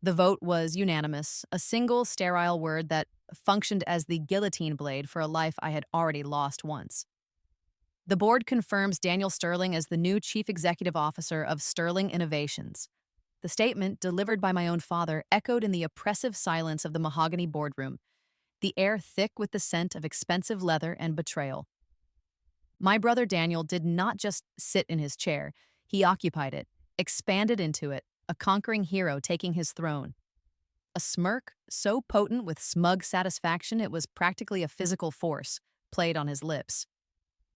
The vote was unanimous, a single sterile word that functioned as the guillotine blade for a life I had already lost once. The board confirms Daniel Sterling as the new chief executive officer of Sterling Innovations. The statement, delivered by my own father, echoed in the oppressive silence of the mahogany boardroom, the air thick with the scent of expensive leather and betrayal. My brother Daniel did not just sit in his chair, he occupied it, expanded into it, a conquering hero taking his throne. A smirk, so potent with smug satisfaction it was practically a physical force, played on his lips.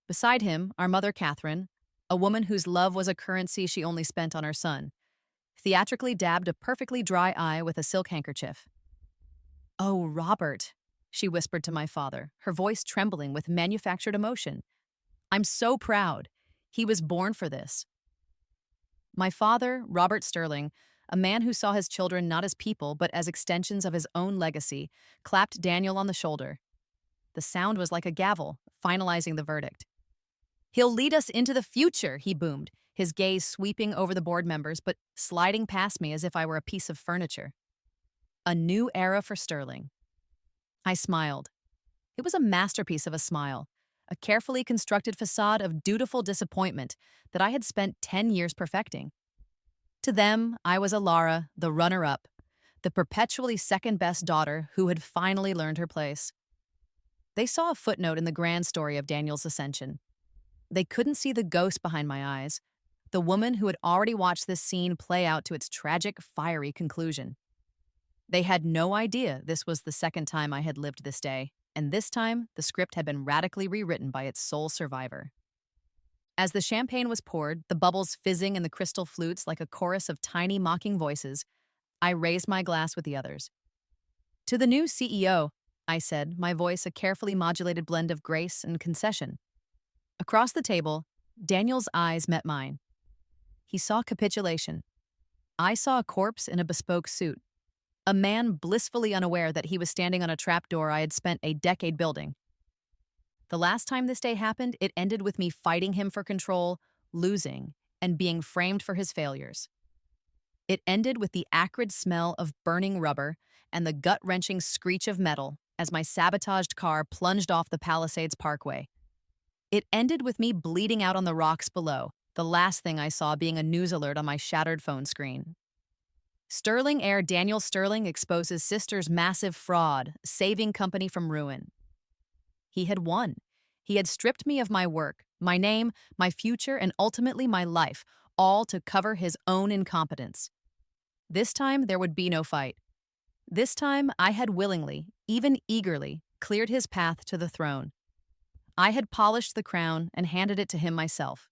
Beside him, our mother Catherine, a woman whose love was a currency she only spent on her son, theatrically dabbed a perfectly dry eye with a silk handkerchief. "Oh, Robert," she whispered to my father, her voice trembling with manufactured emotion. "I'm so proud. He was born for this." My father, Robert Sterling, a man who saw his children not as people but as extensions of his own legacy, clapped Daniel on the shoulder. The sound was like a gavel, finalizing the verdict. "He'll lead us into the future," he boomed, his gaze sweeping over the board members but sliding past me as if I were a piece of furniture. A new era for Sterling. I smiled. It was a masterpiece of a smile, a carefully constructed facade of dutiful disappointment that I had spent 10 years perfecting. To them, I was Alara, the runner-up, the perpetually second-best daughter who had finally learned her place. They saw a footnote in the grand story of Daniel's ascension. They couldn't see the ghost behind my eyes, the woman who had already watched this scene play out to its tragic, fiery conclusion. They had no idea this was the second time I had lived this day, and this time the script had been radically rewritten by its sole survivor. As the champagne was poured, the bubbles fizzing in the crystal flutes like a chorus of tiny mocking voices, I raised my glass with the others. "To the new CEO," I said, my voice a carefully modulated blend of grace and concession. Across the table, Daniel's eyes met mine. He saw capitulation. I saw a corpse in a bespoke suit, a man blissfully unaware that he was standing on a trapdoor I had spent a decade building. The last time this day happened, it ended with me fighting him for control, losing, and being framed for his failures. It ended with the acrid smell of burning rubber and the gut-wrenching screech of metal as my sabotaged car plunged off the Palisades Parkway. It ended with me bleeding out on the rocks below, the last thing I saw being a news alert on my shattered phone screen. Sterling heir Daniel Sterling exposes sister's massive fraud, saving company from ruin. He had won. He had stripped me of my work, my name, my future, and ultimately my life, all to cover his own incompetence. This time, there would be no fight. This time, I had willingly, even eagerly, cleared his path to the throne. I had polished the crown and handed it to him myself.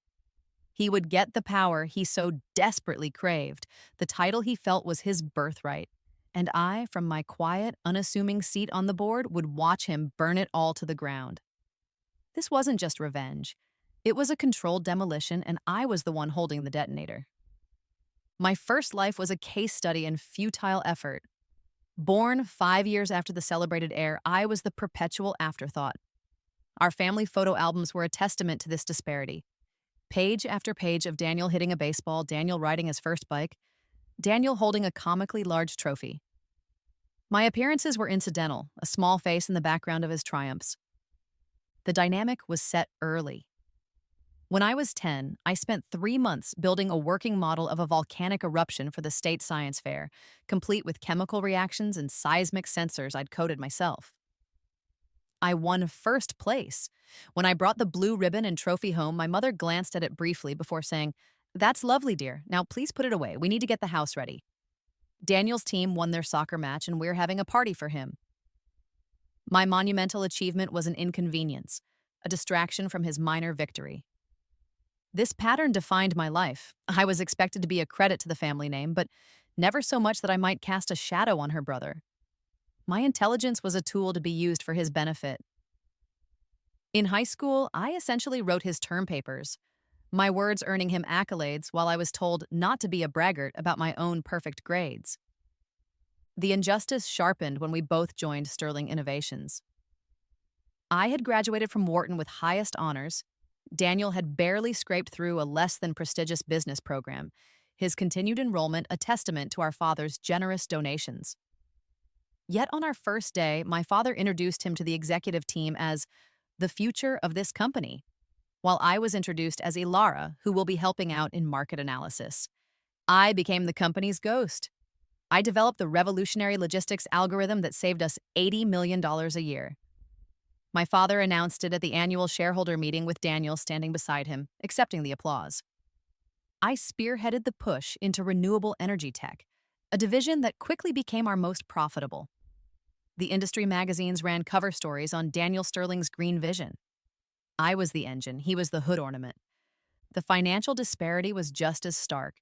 He would get the power he so desperately craved, the title he felt was his birthright. And I, from my quiet, unassuming seat on the board, would watch him burn it all to the ground. This wasn't just revenge. It was a controlled demolition, and I was the one holding the detonator. My first life was a case study in futile effort. Born 5 years after the celebrated heir, I was the perpetual afterthought. Our family photo albums were a testament to this disparity. Page after page of Daniel hitting a baseball, Daniel riding his first bike, Daniel holding a comically large trophy. My appearances were incidental, a small face in the background of his triumphs. The dynamic was set early. When I was 10, I spent 3 months building a working model of a volcanic eruption for the state science fair, complete with chemical reactions and seismic sensors I'd coded myself. I won first place. When I brought the blue ribbon and trophy home, my mother glanced at it briefly before saying, "That's lovely, dear. Now please put it away. We need to get the house ready." Daniel's team won their soccer match, and we're having a party for him. My monumental achievement was an inconvenience, a distraction from his minor victory. This pattern defined my life. I was expected to be a credit to the family name, but never so much that I might cast a shadow on her brother. My intelligence was a tool to be used for his benefit. In high school, I essentially wrote his term papers, my words earning him accolades while I was told not to be a braggart about my own perfect grades. The injustice sharpened when we both joined Sterling Innovations. I had graduated from Wharton with highest honors. Daniel had barely scraped through a less than prestigious business program. his continued enrollment a testament to our father's generous donations. Yet on our first day, my father introduced him to the executive team as the future of this company, while I was introduced as Ilara, who will be helping out in market analysis. I became the company's ghost. I developed the revolutionary logistics algorithm that saved us $80 million a year. My father announced it at the annual shareholder meeting with Daniel standing beside him, accepting the applause. I spearheaded the push into renewable energy tech, a division that quickly became our most profitable. The industry magazines ran cover stories on Daniel Sterling's green vision. I was the engine, he was the hood ornament. The financial disparity was just as stark.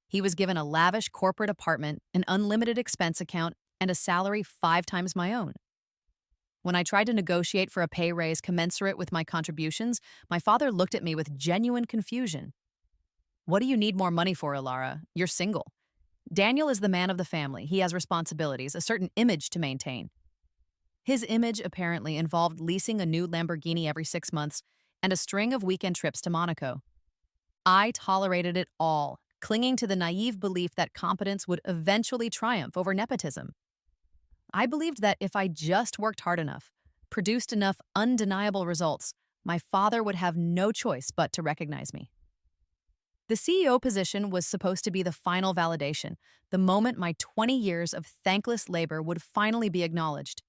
He was given a lavish corporate apartment, an unlimited expense account, and a salary 5 times my own. When I tried to negotiate for a pay raise commensurate with my contributions, my father looked at me with genuine confusion. "What do you need more money for, Ilara? You're single. Daniel is the man of the family. He has responsibilities, a certain image to maintain." His image apparently involved leasing a new Lamborghini every 6 months and a string of weekend trips to Monaco. I tolerated it all, clinging to the naive belief that competence would eventually triumph over nepotism. I believed that if I just worked hard enough, produced enough undeniable results, my father would have no choice but to recognize me. The CEO position was supposed to be the final validation, the moment my 20 years of thankless labor would finally be acknowledged.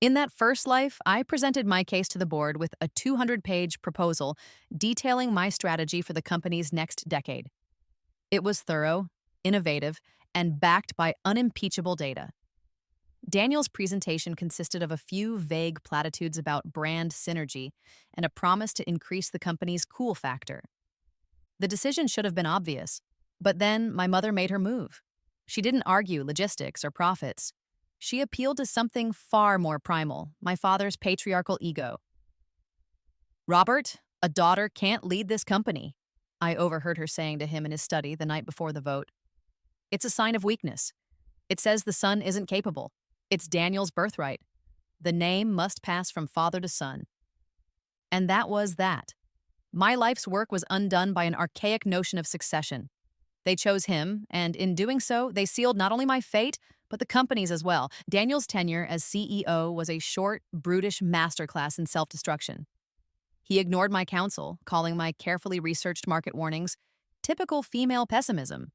In that first life, I presented my case to the board with a 200-page proposal detailing my strategy for the company's next decade. It was thorough, innovative, and backed by unimpeachable data. Daniel's presentation consisted of a few vague platitudes about brand synergy and a promise to increase the company's cool factor. The decision should have been obvious, but then my mother made her move. She didn't argue logistics or profits. She appealed to something far more primal, my father's patriarchal ego. "Robert, a daughter can't lead this company," I overheard her saying to him in his study the night before the vote. "It's a sign of weakness. It says the son isn't capable. It's Daniel's birthright. The name must pass from father to son." And that was that. My life's work was undone by an archaic notion of succession. They chose him, and in doing so, they sealed not only my fate, but the company's as well. Daniel's tenure as CEO was a short, brutish masterclass in self-destruction. He ignored my counsel, calling my carefully researched market warnings typical female pessimism.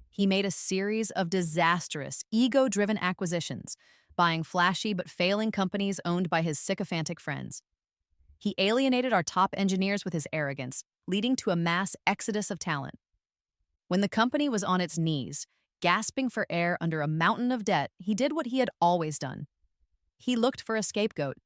He made a series of disastrous, ego-driven acquisitions, buying flashy but failing companies owned by his sycophantic friends. He alienated our top engineers with his arrogance, leading to a mass exodus of talent. When the company was on its knees, gasping for air under a mountain of debt, he did what he had always done. He looked for a scapegoat.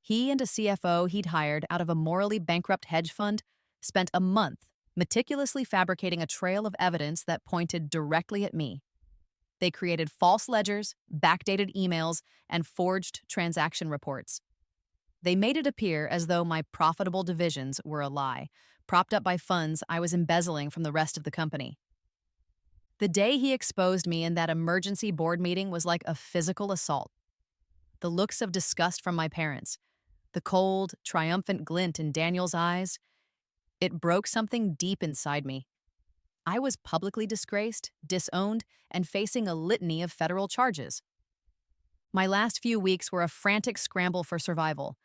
He and a CFO he'd hired out of a morally bankrupt hedge fund spent a month meticulously fabricating a trail of evidence that pointed directly at me. They created false ledgers, backdated emails, and forged transaction reports. They made it appear as though my profitable divisions were a lie, propped up by funds I was embezzling from the rest of the company. The day he exposed me in that emergency board meeting was like a physical assault. The looks of disgust from my parents, the cold, triumphant glint in Daniel's eyes, it broke something deep inside me. I was publicly disgraced, disowned, and facing a litany of federal charges. My last few weeks were a frantic scramble for survival.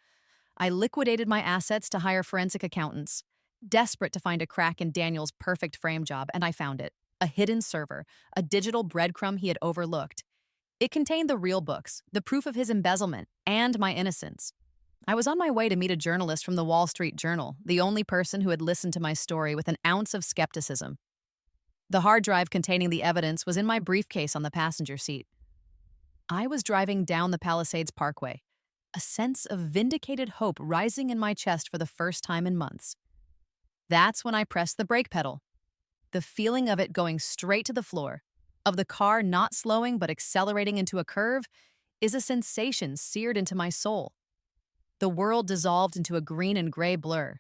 I liquidated my assets to hire forensic accountants, desperate to find a crack in Daniel's perfect frame job, and I found it. A hidden server, a digital breadcrumb he had overlooked. It contained the real books, the proof of his embezzlement, and my innocence. I was on my way to meet a journalist from the Wall Street Journal, the only person who had listened to my story with an ounce of skepticism. The hard drive containing the evidence was in my briefcase on the passenger seat. I was driving down the Palisades Parkway, a sense of vindicated hope rising in my chest for the first time in months. That's when I pressed the brake pedal. The feeling of it going straight to the floor, of the car not slowing but accelerating into a curve, is a sensation seared into my soul. The world dissolved into a green and gray blur.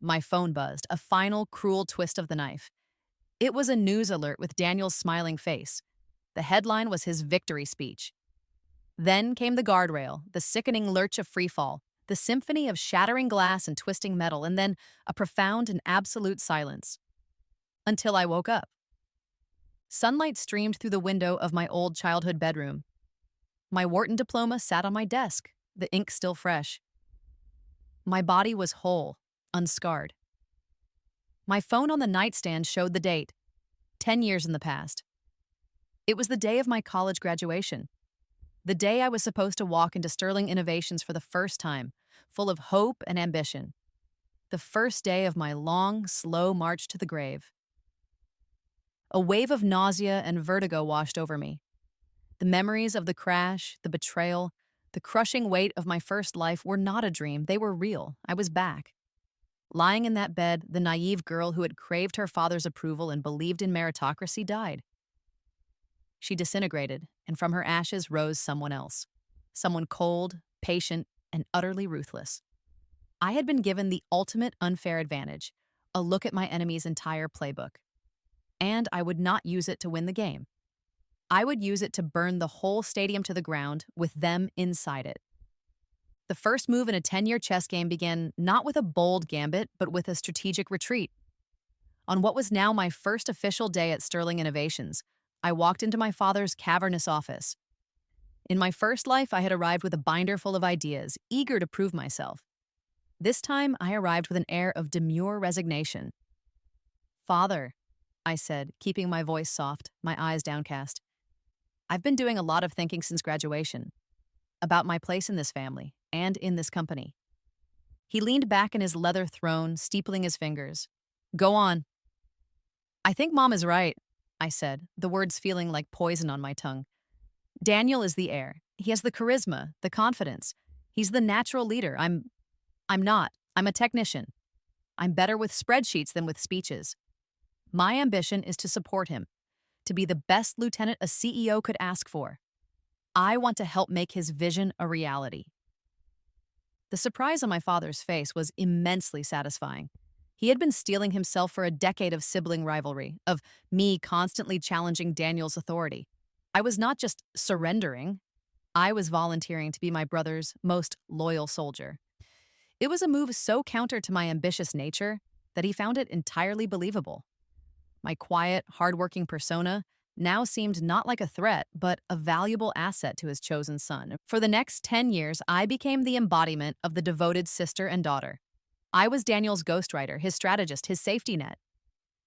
My phone buzzed, a final cruel twist of the knife. It was a news alert with Daniel's smiling face. The headline was his victory speech. Then came the guardrail, the sickening lurch of freefall, the symphony of shattering glass and twisting metal, and then a profound and absolute silence. until I woke up. Sunlight streamed through the window of my old childhood bedroom. My Wharton diploma sat on my desk, the ink still fresh. My body was whole, unscarred. My phone on the nightstand showed the date, 10 years in the past. It was the day of my college graduation, the day I was supposed to walk into Sterling Innovations for the first time, full of hope and ambition. The first day of my long, slow march to the grave. A wave of nausea and vertigo washed over me. The memories of the crash, the betrayal, the crushing weight of my first life were not a dream. They were real. I was back. Lying in that bed, the naive girl who had craved her father's approval and believed in meritocracy died. She disintegrated, and from her ashes rose someone else. Someone cold, patient, and utterly ruthless. I had been given the ultimate unfair advantage, a look at my enemy's entire playbook. And I would not use it to win the game. I would use it to burn the whole stadium to the ground with them inside it. The first move in a 10-year chess game began not with a bold gambit, but with a strategic retreat. On what was now my first official day at Sterling Innovations, I walked into my father's cavernous office. In my first life, I had arrived with a binder full of ideas, eager to prove myself. This time, I arrived with an air of demure resignation. "Father," I said, keeping my voice soft, my eyes downcast. "I've been doing a lot of thinking since graduation, about my place in this family and in this company." He leaned back in his leather throne, steepling his fingers. "Go on." "I think Mom is right," I said, the words feeling like poison on my tongue. "Daniel is the heir. He has the charisma, the confidence. He's the natural leader. I'm not. I'm a technician. I'm better with spreadsheets than with speeches. My ambition is to support him, to be the best lieutenant a CEO could ask for. I want to help make his vision a reality." The surprise on my father's face was immensely satisfying. He had been steeling himself for a decade of sibling rivalry, of me constantly challenging Daniel's authority. I was not just surrendering, I was volunteering to be my brother's most loyal soldier. It was a move so counter to my ambitious nature that he found it entirely believable. My quiet, hardworking persona now seemed not like a threat, but a valuable asset to his chosen son. For the next 10 years, I became the embodiment of the devoted sister and daughter. I was Daniel's ghostwriter, his strategist, his safety net.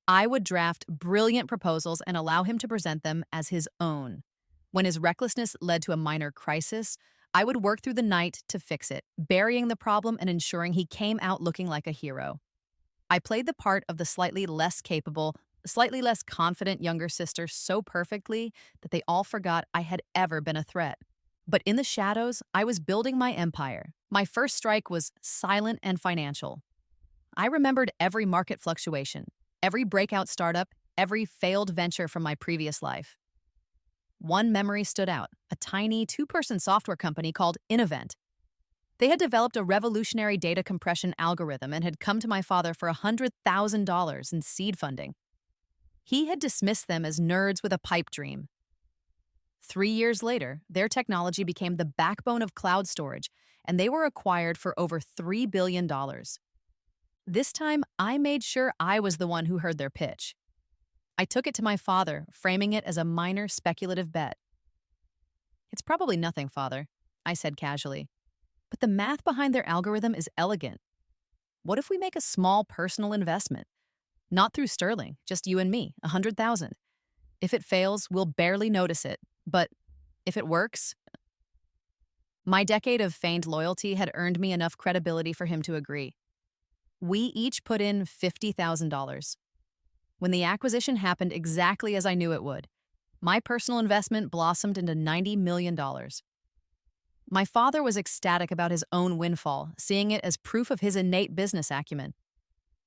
I would draft brilliant proposals and allow him to present them as his own. When his recklessness led to a minor crisis, I would work through the night to fix it, burying the problem and ensuring he came out looking like a hero. I played the part of the slightly less capable, slightly less confident younger sister so perfectly that they all forgot I had ever been a threat. But in the shadows, I was building my empire. My first strike was silent and financial. I remembered every market fluctuation, every breakout startup, every failed venture from my previous life. One memory stood out, a tiny two-person software company called Innovent. They had developed a revolutionary data compression algorithm and had come to my father for $100,000 in seed funding. He had dismissed them as nerds with a pipe dream. 3 years later, their technology became the backbone of cloud storage, and they were acquired for over $3 billion. This time, I made sure I was the one who heard their pitch. I took it to my father, framing it as a minor speculative bet. "It's probably nothing, Father," I said casually. "But the math behind their algorithm is elegant. What if we make a small personal investment? Not through Sterling, just you and me, 100,000. If it fails, we'll barely notice it. But if it works..." My decade of feigned loyalty had earned me enough credibility for him to agree. We each put in $50,000. When the acquisition happened exactly as I knew it would, my personal investment blossomed into $90 million. My father was ecstatic about his own windfall, seeing it as proof of his innate business acumen.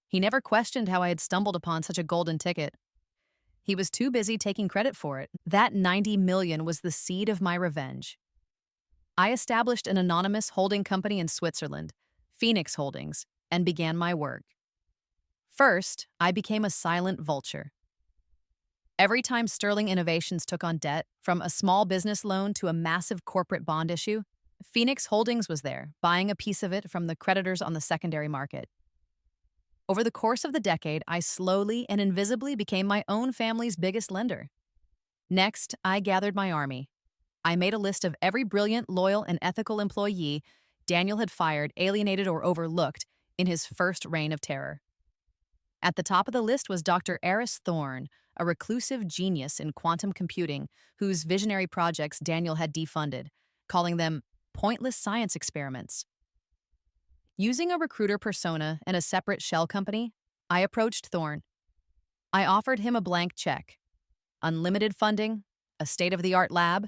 He never questioned how I had stumbled upon such a golden ticket. He was too busy taking credit for it. That $90 million was the seed of my revenge. I established an anonymous holding company in Switzerland, Phoenix Holdings, and began my work. First, I became a silent vulture. Every time Sterling Innovations took on debt, from a small business loan to a massive corporate bond issue, Phoenix Holdings was there, buying a piece of it from the creditors on the secondary market. Over the course of the decade, I slowly and invisibly became my own family's biggest lender. Next, I gathered my army. I made a list of every brilliant, loyal, and ethical employee Daniel had fired, alienated, or overlooked in his first reign of terror. At the top of the list was Dr. Eris Thorne, a reclusive genius in quantum computing whose visionary projects Daniel had defunded, calling them pointless science experiments. Using a recruiter persona and a separate shell company, I approached Thorne. I offered him a blank check, unlimited funding, a state-of-the-art lab,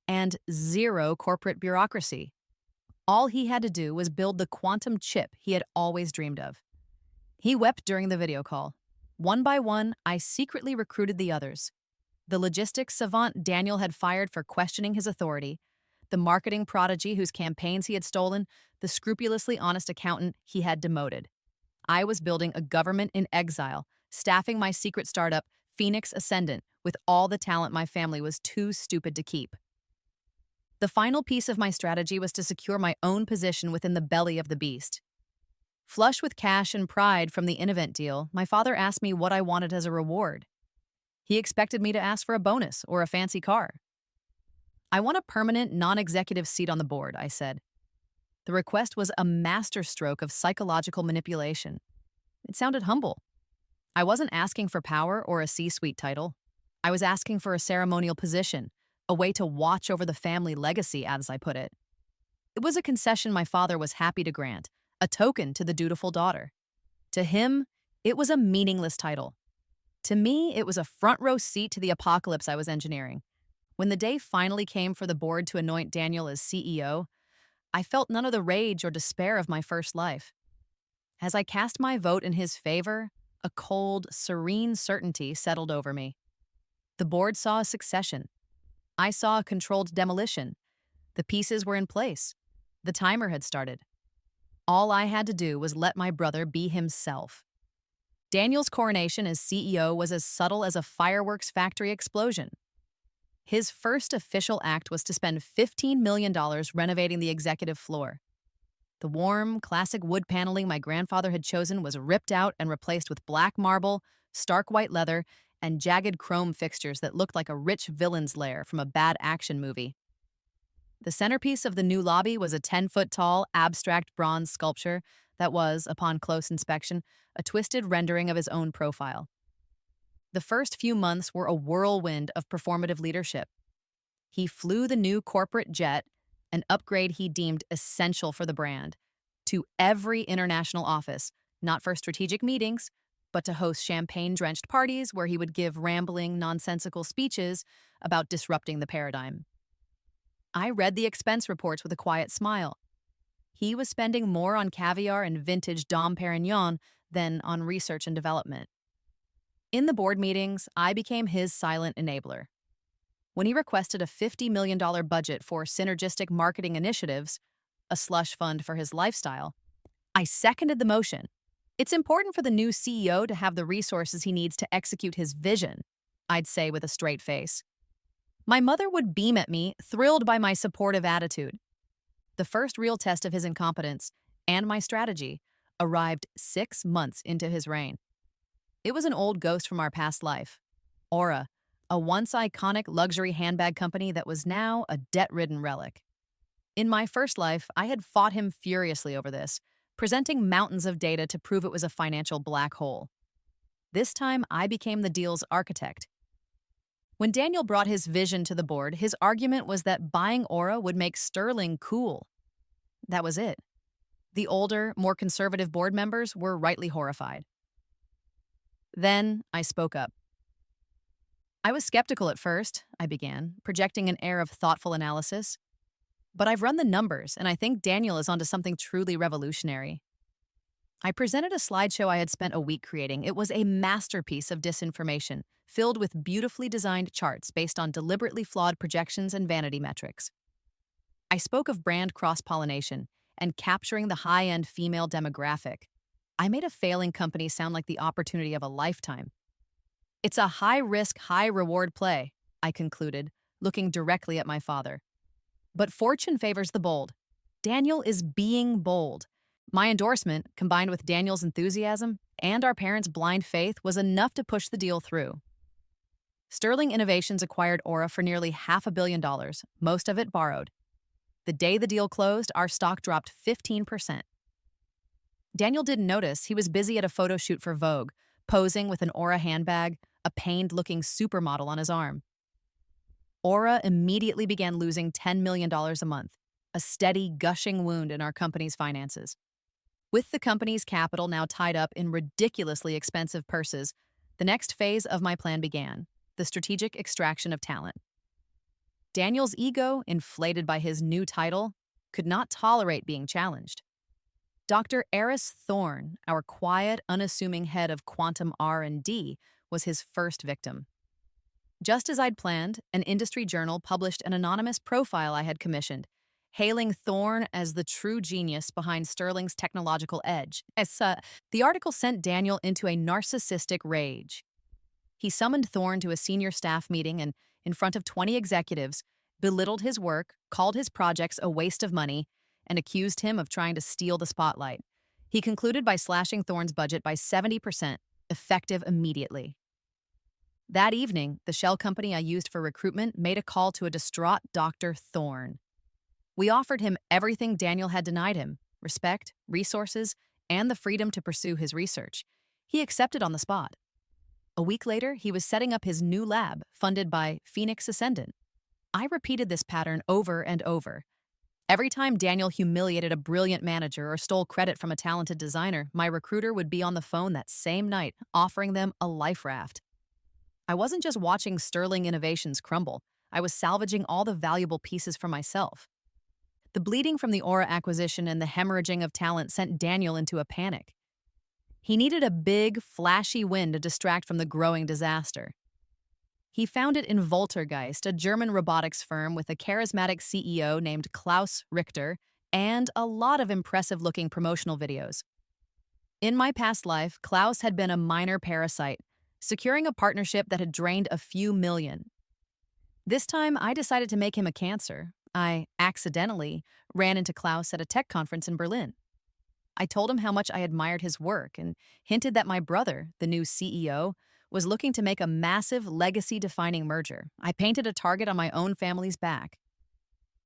and zero corporate bureaucracy. All he had to do was build the quantum chip he had always dreamed of. He wept during the video call. One by one, I secretly recruited the others. The logistics savant Daniel had fired for questioning his authority, the marketing prodigy whose campaigns he had stolen, the scrupulously honest accountant he had demoted. I was building a government in exile, staffing my secret startup, Phoenix Ascendant, with all the talent my family was too stupid to keep. The final piece of my strategy was to secure my own position within the belly of the beast. Flush with cash and pride from the Innovent deal, my father asked me what I wanted as a reward. He expected me to ask for a bonus or a fancy car. I want a permanent, non-executive seat on the board, I said. The request was a masterstroke of psychological manipulation. It sounded humble. I wasn't asking for power or a C-suite title. I was asking for a ceremonial position, a way to watch over the family legacy, as I put it. It was a concession my father was happy to grant, a token to the dutiful daughter. To him, it was a meaningless title. To me, it was a front-row seat to the apocalypse I was engineering. When the day finally came for the board to anoint Daniel as CEO, I felt none of the rage or despair of my first life. As I cast my vote in his favor, a cold, serene certainty settled over me. The board saw a succession. I saw a controlled demolition. The pieces were in place. The timer had started. All I had to do was let my brother be himself. Daniel's coronation as CEO was as subtle as a fireworks factory explosion. His first official act was to spend $15 million renovating the executive floor. The warm, classic wood paneling my grandfather had chosen was ripped out and replaced with black marble, stark white leather, and jagged chrome fixtures that looked like a rich villain's lair from a bad action movie. The centerpiece of the new lobby was a 10-foot-tall, abstract bronze sculpture that was, upon close inspection, a twisted rendering of his own profile. The first few months were a whirlwind of performative leadership. He flew the new corporate jet, an upgrade he deemed essential for the brand, to every international office, not for strategic meetings, but to host champagne-drenched parties where he would give rambling, nonsensical speeches about disrupting the paradigm. I read the expense reports with a quiet smile. He was spending more on caviar and vintage Dom Perignon than on research and development. In the board meetings, I became his silent enabler. When he requested a $50 million budget for synergistic marketing initiatives, a slush fund for his lifestyle, I seconded the motion. It's important for the new CEO to have the resources he needs to execute his vision, I'd say with a straight face. My mother would beam at me, thrilled by my supportive attitude. The first real test of his incompetence and my strategy arrived 6 months into his reign. It was an old ghost from our past life, Aura, a once iconic luxury handbag company that was now a debt-ridden relic. In my first life, I had fought him furiously over this, presenting mountains of data to prove it was a financial black hole. This time, I became the deal's architect. When Daniel brought his vision to the board, his argument was that buying Aura would make Sterling cool. That was it. The older, more conservative board members were rightly horrified. Then I spoke up. I was skeptical at first, I began, projecting an air of thoughtful analysis. But I've run the numbers, and I think Daniel is onto something truly revolutionary. I presented a slideshow I had spent a week creating. It was a masterpiece of disinformation, filled with beautifully designed charts based on deliberately flawed projections and vanity metrics. I spoke of brand cross-pollination and capturing the high-end female demographic. I made a failing company sound like the opportunity of a lifetime. It's a high-risk, high-reward play, I concluded, looking directly at my father. But fortune favors the bold. Daniel is being bold. My endorsement, combined with Daniel's enthusiasm and our parents' blind faith, was enough to push the deal through. Sterling Innovations acquired Aura for nearly $500 million, most of it borrowed. The day the deal closed, our stock dropped 15%. Daniel didn't notice he was busy at a photo shoot for Vogue, posing with an Aura handbag, a pained-looking supermodel on his arm. Aura immediately began losing $10 million a month, a steady, gushing wound in our company's finances. With the company's capital now tied up in ridiculously expensive purses, the next phase of my plan began, the strategic extraction of talent. Daniel's ego, inflated by his new title, could not tolerate being challenged. Dr. Eris Thorne, our quiet, unassuming head of quantum R&D, was his first victim. Just as I'd planned, an industry journal published an anonymous profile I had commissioned, hailing Thorne as the true genius behind Sterling's technological edge. The article sent Daniel into a narcissistic rage. He summoned Thorne to a senior staff meeting and, in front of 20 executives, belittled his work, called his projects a waste of money, and accused him of trying to steal the spotlight. He concluded by slashing Thorne's budget by 70%, effective immediately. That evening, the shell company I used for recruitment made a call to a distraught Dr. Thorne. We offered him everything Daniel had denied him: respect, resources, and the freedom to pursue his research. He accepted on the spot. A week later, he was setting up his new lab, funded by Phoenix Ascendant. I repeated this pattern over and over. Every time Daniel humiliated a brilliant manager or stole credit from a talented designer, my recruiter would be on the phone that same night, offering them a life raft. I wasn't just watching Sterling Innovations crumble, I was salvaging all the valuable pieces for myself. The bleeding from the Aura acquisition and the hemorrhaging of talent sent Daniel into a panic. He needed a big, flashy win to distract from the growing disaster. He found it in Voltergeist, a German robotics firm with a charismatic CEO named Klaus Richter and a lot of impressive-looking promotional videos. In my past life, Klaus had been a minor parasite, securing a partnership that had drained a few million. This time, I decided to make him a cancer. I accidentally ran into Klaus at a tech conference in Berlin. I told him how much I admired his work and hinted that my brother, the new CEO, was looking to make a massive legacy-defining merger. I painted a target on my own family's back.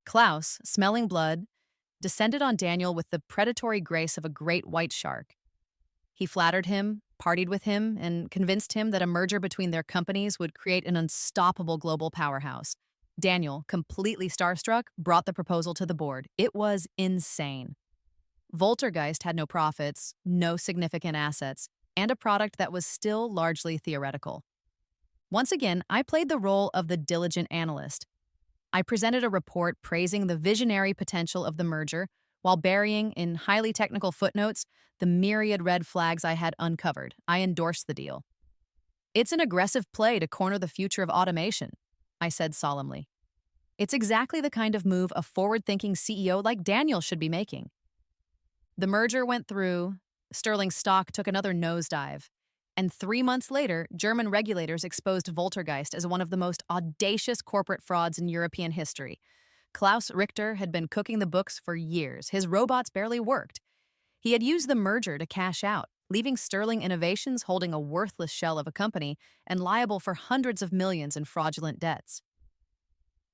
Klaus, smelling blood, descended on Daniel with the predatory grace of a great white shark. He flattered him, partied with him, and convinced him that a merger between their companies would create an unstoppable global powerhouse. Daniel, completely starstruck, brought the proposal to the board. It was insane. Voltergeist had no profits, no significant assets, and a product that was still largely theoretical. Once again, I played the role of the diligent analyst. I presented a report praising the visionary potential of the merger while burying in highly technical footnotes the myriad red flags I had uncovered. I endorsed the deal. "It's an aggressive play to corner the future of automation," I said solemnly. "It's exactly the kind of move a forward-thinking CEO like Daniel should be making." The merger went through, Sterling's stock took another nosedive, and 3 months later, German regulators exposed Voltergeist as one of the most audacious corporate frauds in European history. Klaus Richter had been cooking the books for years. His robots barely worked. He had used the merger to cash out, leaving Sterling Innovations holding a worthless shell of a company and liable for hundreds of millions in fraudulent debts.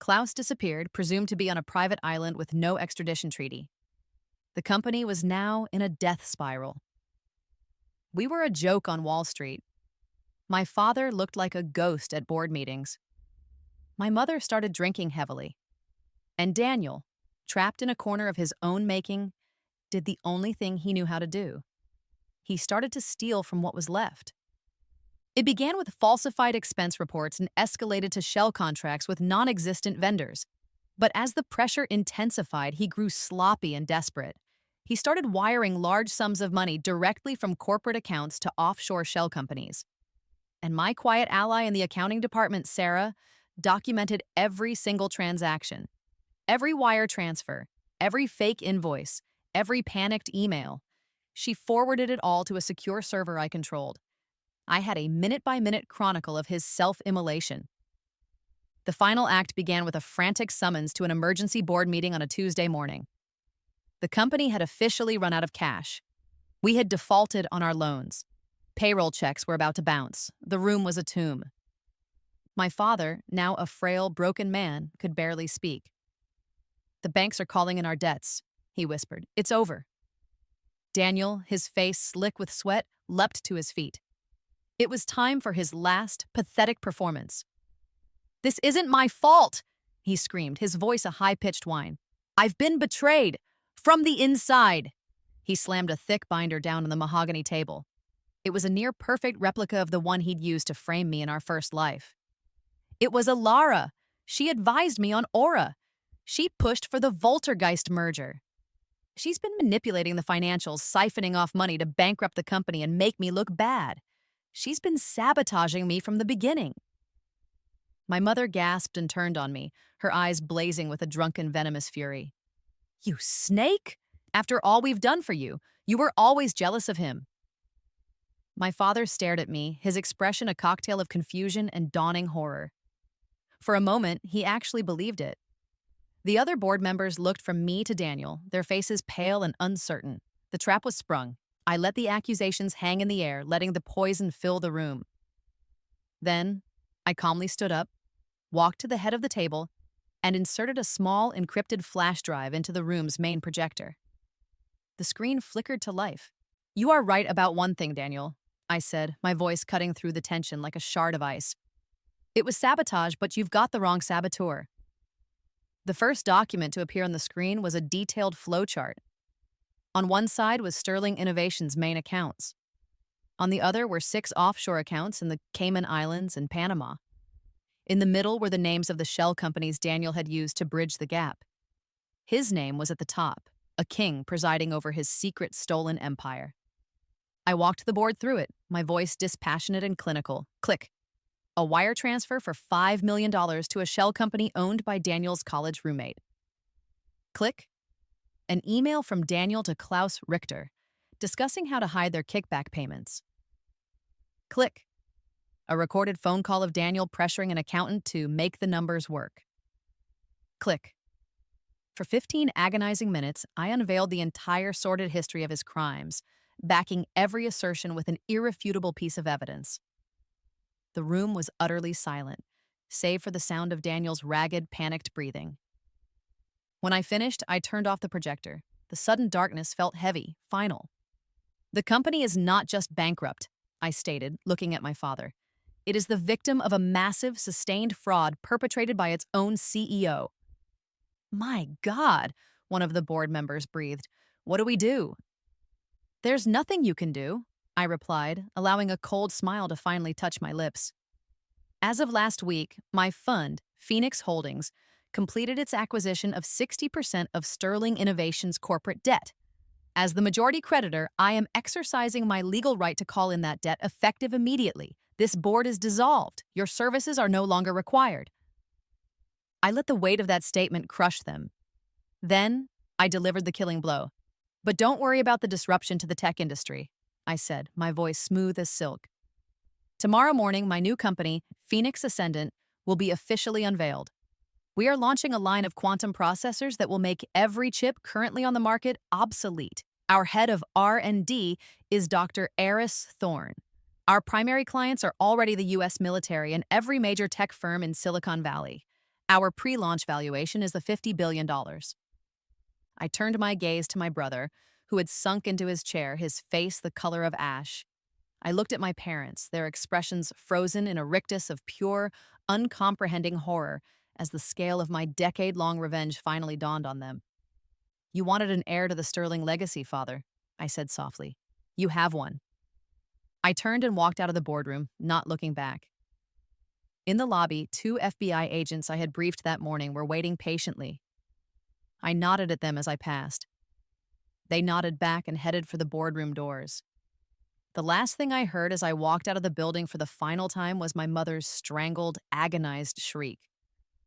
Klaus disappeared, presumed to be on a private island with no extradition treaty. The company was now in a death spiral. We were a joke on Wall Street. My father looked like a ghost at board meetings. My mother started drinking heavily. And Daniel, trapped in a corner of his own making, did the only thing he knew how to do. He started to steal from what was left. It began with falsified expense reports and escalated to shell contracts with non-existent vendors. But as the pressure intensified, he grew sloppy and desperate. He started wiring large sums of money directly from corporate accounts to offshore shell companies. And my quiet ally in the accounting department, Sarah, documented every single transaction. Every wire transfer, every fake invoice, every panicked email. She forwarded it all to a secure server I controlled. I had a minute-by-minute chronicle of his self-immolation. The final act began with a frantic summons to an emergency board meeting on a Tuesday morning. The company had officially run out of cash. We had defaulted on our loans. Payroll checks were about to bounce. The room was a tomb. My father, now a frail, broken man, could barely speak. "The banks are calling in our debts," he whispered. "It's over." Daniel, his face slick with sweat, leapt to his feet. It was time for his last, pathetic performance. "This isn't my fault," he screamed, his voice a high-pitched whine. "I've been betrayed. From the inside." He slammed a thick binder down on the mahogany table. It was a near-perfect replica of the one he'd used to frame me in our first life. "It was Alara. She advised me on Aura. She pushed for the Voltergeist merger. She's been manipulating the financials, siphoning off money to bankrupt the company and make me look bad. She's been sabotaging me from the beginning." My mother gasped and turned on me, her eyes blazing with a drunken, venomous fury. "You snake! After all we've done for you, you were always jealous of him." My father stared at me, his expression a cocktail of confusion and dawning horror. For a moment, he actually believed it. The other board members looked from me to Daniel, their faces pale and uncertain. The trap was sprung. I let the accusations hang in the air, letting the poison fill the room. Then, I calmly stood up, walked to the head of the table, and inserted a small, encrypted flash drive into the room's main projector. The screen flickered to life. "You are right about one thing, Daniel," I said, my voice cutting through the tension like a shard of ice. "It was sabotage, but you've got the wrong saboteur." The first document to appear on the screen was a detailed flowchart. On one side was Sterling Innovation's main accounts. On the other were 6 offshore accounts in the Cayman Islands and Panama. In the middle were the names of the shell companies Daniel had used to bridge the gap. His name was at the top, a king presiding over his secret stolen empire. I walked the board through it, my voice dispassionate and clinical. Click. A wire transfer for $5 million to a shell company owned by Daniel's college roommate. Click. An email from Daniel to Klaus Richter, discussing how to hide their kickback payments. Click. A recorded phone call of Daniel pressuring an accountant to make the numbers work. Click. For 15 agonizing minutes, I unveiled the entire sordid history of his crimes, backing every assertion with an irrefutable piece of evidence. The room was utterly silent, save for the sound of Daniel's ragged, panicked breathing. When I finished, I turned off the projector. The sudden darkness felt heavy, final. "The company is not just bankrupt," I stated, looking at my father. "It is the victim of a massive, sustained fraud perpetrated by its own CEO." "My God," one of the board members breathed. "What do we do?" "There's nothing you can do," I replied, allowing a cold smile to finally touch my lips. As of last week, my fund, Phoenix Holdings, completed its acquisition of 60% of Sterling Innovation's corporate debt. As the majority creditor, I am exercising my legal right to call in that debt effective immediately. This board is dissolved. Your services are no longer required. I let the weight of that statement crush them. Then, I delivered the killing blow. "But don't worry about the disruption to the tech industry," I said, my voice smooth as silk. "Tomorrow morning, my new company, Phoenix Ascendant, will be officially unveiled. We are launching a line of quantum processors that will make every chip currently on the market obsolete. Our head of R&D is Dr. Eris Thorne. Our primary clients are already the U.S. military and every major tech firm in Silicon Valley. Our pre-launch valuation is the $50 billion. I turned my gaze to my brother, who had sunk into his chair, his face the color of ash. I looked at my parents, their expressions frozen in a rictus of pure, uncomprehending horror, as the scale of my decade-long revenge finally dawned on them. "You wanted an heir to the Sterling legacy, Father," I said softly. "You have one." I turned and walked out of the boardroom, not looking back. In the lobby, 2 FBI agents I had briefed that morning were waiting patiently. I nodded at them as I passed. They nodded back and headed for the boardroom doors. The last thing I heard as I walked out of the building for the final time was my mother's strangled, agonized shriek.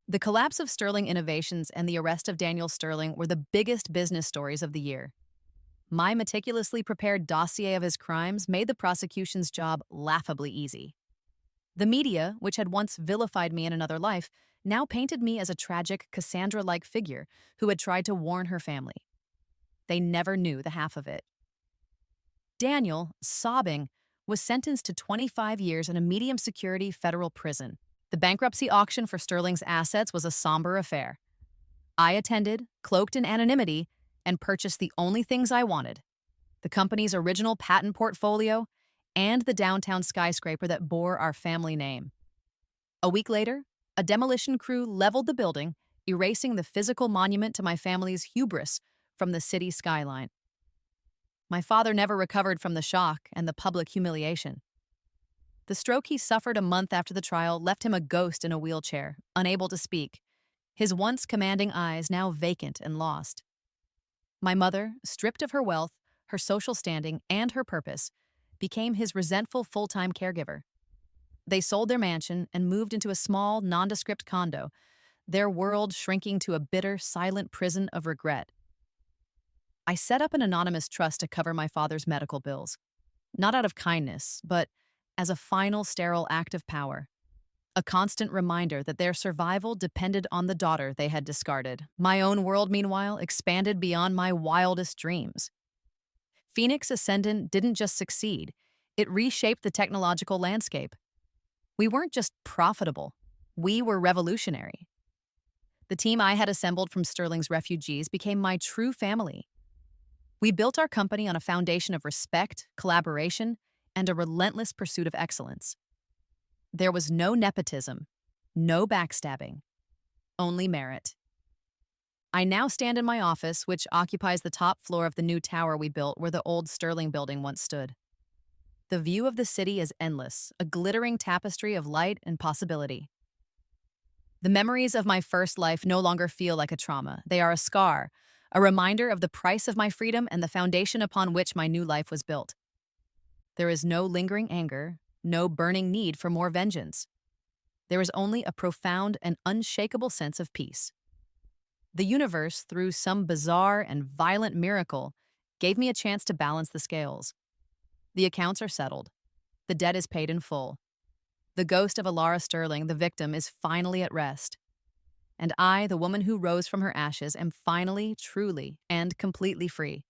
The collapse of Sterling Innovations and the arrest of Daniel Sterling were the biggest business stories of the year. My meticulously prepared dossier of his crimes made the prosecution's job laughably easy. The media, which had once vilified me in another life, now painted me as a tragic, Cassandra-like figure who had tried to warn her family. They never knew the half of it. Daniel, sobbing, was sentenced to 25 years in a medium security federal prison. The bankruptcy auction for Sterling's assets was a somber affair. I attended, cloaked in anonymity, and purchased the only things I wanted: the company's original patent portfolio and the downtown skyscraper that bore our family name. A week later, a demolition crew leveled the building, erasing the physical monument to my family's hubris from the city skyline. My father never recovered from the shock and the public humiliation. The stroke he suffered a month after the trial left him a ghost in a wheelchair, unable to speak, his once commanding eyes now vacant and lost. My mother, stripped of her wealth, her social standing, and her purpose, became his resentful full-time caregiver. They sold their mansion and moved into a small, nondescript condo, their world shrinking to a bitter, silent prison of regret. I set up an anonymous trust to cover my father's medical bills, not out of kindness, but as a final sterile act of power, a constant reminder that their survival depended on the daughter they had discarded. My own world, meanwhile, expanded beyond my wildest dreams. Phoenix Ascendant didn't just succeed, it reshaped the technological landscape. We weren't just profitable, we were revolutionary. The team I had assembled from Sterling's refugees became my true family. We built our company on a foundation of respect, collaboration, and a relentless pursuit of excellence. There was no nepotism, no backstabbing, only merit. I now stand in my office, which occupies the top floor of the new tower we built where the old Sterling building once stood. The view of the city is endless, a glittering tapestry of light and possibility. The memories of my first life no longer feel like a trauma. They are a scar, a reminder of the price of my freedom and the foundation upon which my new life was built. There is no lingering anger, no burning need for more vengeance. There is only a profound and unshakable sense of peace. The universe, through some bizarre and violent miracle, gave me a chance to balance the scales. The accounts are settled. The debt is paid in full. The ghost of Alara Sterling, the victim, is finally at rest. And I, the woman who rose from her ashes, am finally, truly, and completely free.